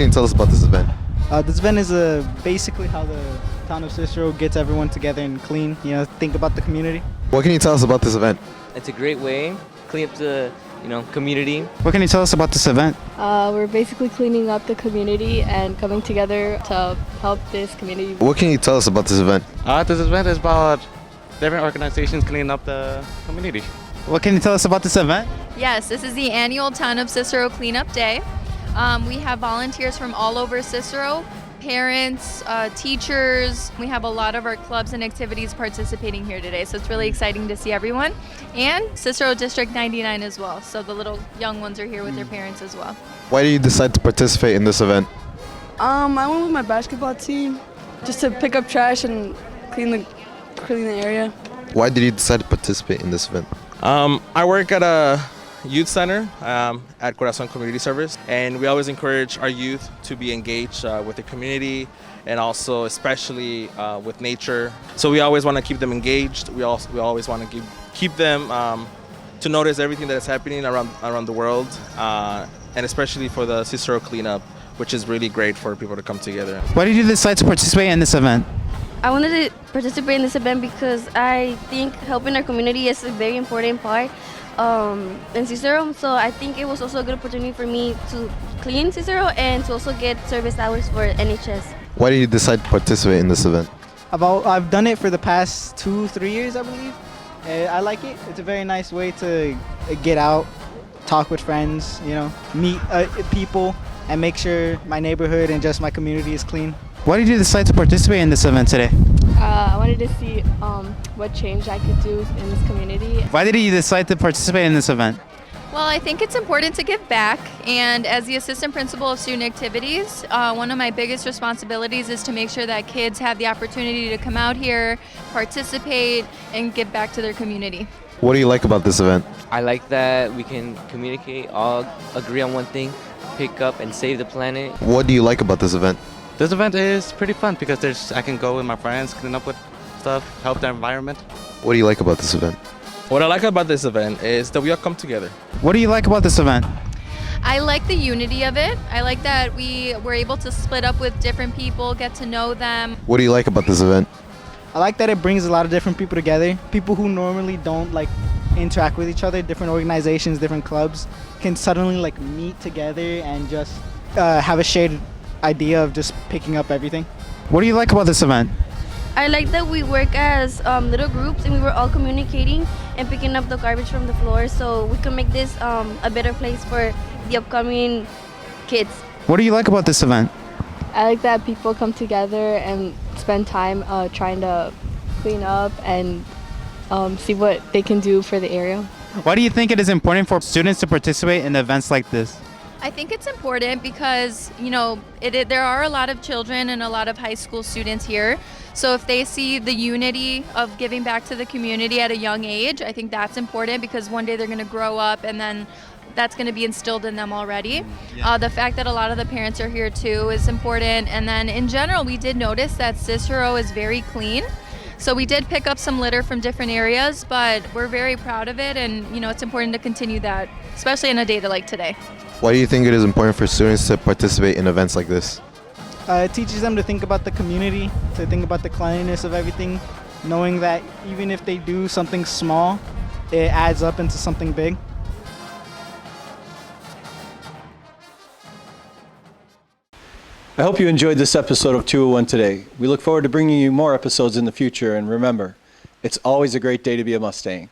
can you tell us about this event? This event is basically how the town of Cicero gets everyone together and clean, think about the community. What can you tell us about this event? It's a great way, clean up the, community. What can you tell us about this event? We're basically cleaning up the community and coming together to help this community. What can you tell us about this event? This event is about different organizations cleaning up the community. What can you tell us about this event? Yes, this is the annual Town of Cicero Cleanup Day. We have volunteers from all over Cicero, parents, teachers. We have a lot of our clubs and activities participating here today, so it's really exciting to see everyone. And Cicero District 99 as well, so the little young ones are here with their parents as well. Why did you decide to participate in this event? I went with my basketball team just to pick up trash and clean the area. Why did you decide to participate in this event? I work at a youth center at Corazon Community Service, and we always encourage our youth to be engaged with the community and also especially with nature. So we always want to keep them engaged. We always want to keep them to notice everything that is happening around the world, and especially for the Cicero cleanup, which is really great for people to come together. Why did you decide to participate in this event? I wanted to participate in this event because I think helping our community is a very important part in Cicero, so I think it was also a good opportunity for me to clean Cicero and to also get service hours for NHS. Why did you decide to participate in this event? I've done it for the past 2-3 years, I believe. I like it. It's a very nice way to get out, talk with friends, meet people, and make sure my neighborhood and just my community is clean. Why did you decide to participate in this event today? I wanted to see what change I could do in this community. Why did you decide to participate in this event? Well, I think it's important to give back, and as the assistant principal of student activities, one of my biggest responsibilities is to make sure that kids have the opportunity to come out here, participate, and give back to their community. What do you like about this event? I like that we can communicate, all agree on one thing, pick up and save the planet. What do you like about this event? This event is pretty fun because I can go with my friends, clean up with stuff, help the environment. What do you like about this event? What I like about this event is that we all come together. What do you like about this event? I like the unity of it. I like that we were able to split up with different people, get to know them. What do you like about this event? I like that it brings a lot of different people together. People who normally don't interact with each other, different organizations, different clubs, can suddenly meet together and just have a shared idea of just picking up everything. What do you like about this event? I like that we work as little groups and we were all communicating and picking up the garbage from the floor so we can make this a better place for the upcoming kids. What do you like about this event? I like that people come together and spend time trying to clean up and see what they can do for the area. Why do you think it is important for students to participate in events like this? I think it's important because, there are a lot of children and a lot of high school students here. So if they see the unity of giving back to the community at a young age, I think that's important because one day they're going to grow up and then that's going to be instilled in them already. The fact that a lot of the parents are here too is important. And then in general, we did notice that Cicero is very clean. So we did pick up some litter from different areas, but we're very proud of it. And, it's important to continue that, especially on a day like today. Why do you think it is important for students to participate in events like this? It teaches them to think about the community, to think about the cleanliness of everything, knowing that even if they do something small, it adds up into something big. I hope you enjoyed this episode of 201 Today. We look forward to bringing you more episodes in the future, and remember, it's always a great day to be a Mustang.